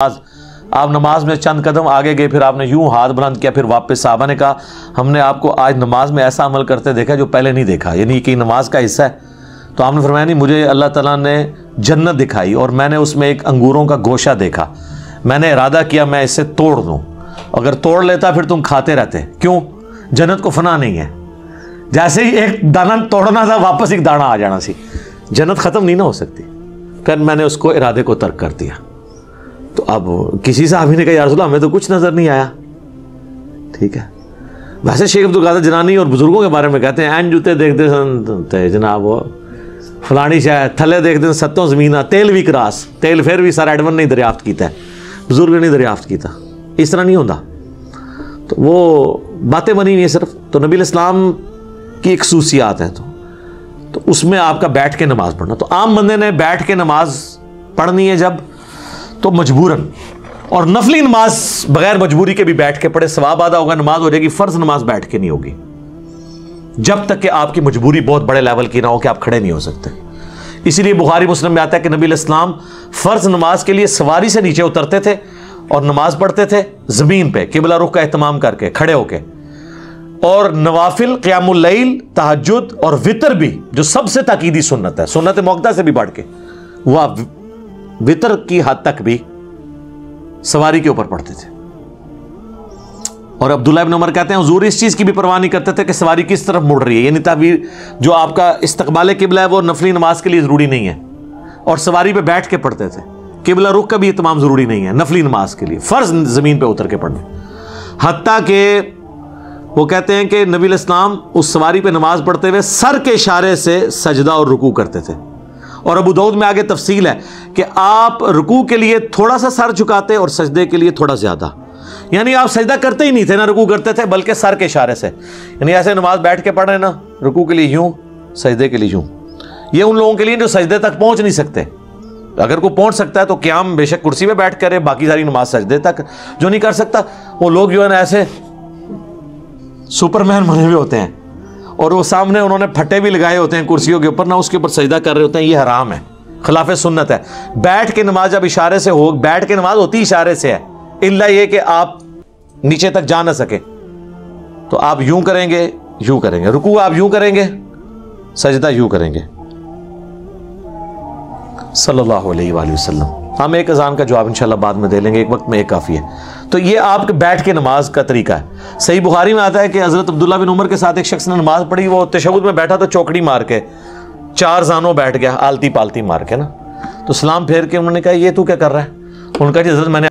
आप नमाज में चंद कदम आगे गए, फिर आपने यूं हाथ बुलंद किया, फिर वापस। साहबा ने कहा हमने आपको आज नमाज में ऐसा अमल करते देखा जो पहले नहीं देखा, यानी कि नमाज का हिस्सा है। तो आपने फरमाया नहीं, मुझे अल्लाह ताला ने जन्नत दिखाई और मैंने उसमें एक अंगूरों का गोशा देखा। मैंने इरादा किया मैं इसे तोड़ दूँ, अगर तोड़ लेता फिर तुम खाते रहते। क्यों? जन्नत को फना नहीं है। जैसे ही एक दाना तोड़ना था वापस एक दाना आ जाना सी, जन्नत ख़त्म नहीं ना हो सकती। फिर मैंने उसको इरादे को तर्क कर दिया। तो अब किसी साहबी ने कहा या रसूल हमें तो कुछ नज़र नहीं आया। ठीक है, वैसे शेख अब्दुल कादिर जिलानी और बुजुर्गों के बारे में कहते हैं एन जूते देखते सन जनाब वो फलानी शायद थले देखते सत्तों ज़मीन तेल भी करास तेल फिर भी सर एडवन नहीं दरियाफ्त किया, बुजुर्ग ने दरियाफ्त किया। इस तरह नहीं होता। तो वो बातें बनी हुई है सिर्फ। तो नबी इस्लाम की एक खसूसियात है, तो उसमें आपका बैठ के नमाज पढ़ना। तो आम बंदे ने बैठ के नमाज पढ़नी है जब, तो मजबूरन, और नफली नमाज बगैर मजबूरी के भी बैठ के पढ़े, सवाब आदा होगा, नमाज हो जाएगी। फर्ज नमाज बैठ के नहीं होगी जब तक कि आपकी मजबूरी बहुत बड़े लेवल की ना हो कि आप खड़े नहीं हो सकते। इसीलिए बुखारी मुस्लिम में आता है कि नबी इस्लाम फर्ज नमाज के लिए सवारी से नीचे उतरते थे और नमाज पढ़ते थे जमीन पे किबला रुख का एहतमाम करके खड़े होके। और नवाफिल, क़ियामुल लैल, तहज्जुद और वितर भी, जो सबसे ताकीदी सुन्नत है, सुन्नत मुअक्कदा से भी बढ़ के, वह वितर की हद तक भी सवारी के ऊपर पढ़ते थे। और अब्दुल्लाह इब्न उमर कहते हैं हुजूर इस चीज़ की भी परवाह नहीं करते थे कि सवारी किस तरफ मुड़ रही है, यानी ताबीर जो आपका इस्तकबाल किबला है वो नफली नमाज के लिए ज़रूरी नहीं है, और सवारी पे बैठ के पढ़ते थे। किबला रुख का भी इत्माम ज़रूरी नहीं है नफली नमाज के लिए, फ़र्ज ज़मीन पे उतर के पढ़ने। हत्ता के वो कहते हैं कि नबी इस्लाम उस सवारी पे नमाज पढ़ते हुए सर के इशारे से सजदा और रुकू करते थे। और अबू दाऊद में आगे तफसील है कि आप रुकू के लिए थोड़ा सा सर झुकाते और सजदे के लिए थोड़ा ज़्यादा, यानी आप सजदा करते ही नहीं थे ना रुकू करते थे, बल्कि सर के इशारे से, यानी ऐसे नमाज बैठ के पढ़ रहे ना, रुकू के लिए यूं, सजदे के लिए यूं। ये उन लोगों के लिए जो सजदे तक पहुंच नहीं सकते। अगर कोई पहुंच सकता है तो क़याम बेशक कुर्सी पे बैठ करे, बाकी सारी नमाज सजदे तक। जो नहीं कर सकता वो लोग जो है ना ऐसे सुपरमैन बने हुए होते हैं और वो सामने उन्होंने फट्टे भी लगाए होते हैं कुर्सियों के ऊपर ना, उसके ऊपर सजदा कर रहे होते हैं। ये हराम है, खिलाफ सुन्नत है। बैठ के नमाज जब इशारे से हो, बैठ के नमाज होती इशारे से है, इल्ला ये कि आप नीचे तक जा ना सके तो आप यूं करेंगे, यूं करेंगे, रुकू आप यूं करेंगे, सजदा यूं करेंगे। सल्लल्लाहु अलैहि वसल्लम। हम एक अजान का जवाब इंशाल्लाह बाद में दे लेंगे, एक वक्त में एक काफ़ी है। तो ये आपके बैठ के नमाज का तरीका है। सही बुखारी में आता है कि हज़रत अब्दुल्ला बिन उमर के साथ एक शख्स ने नमाज पढ़ी, वो तशहुद में बैठा तो चौकड़ी मार के चार जानों बैठ गया, आलती पालती मार के ना। तो सलाम फेर के उन्होंने कहा ये तू क्या कर रहा है? उनका जी हज़रत मैंने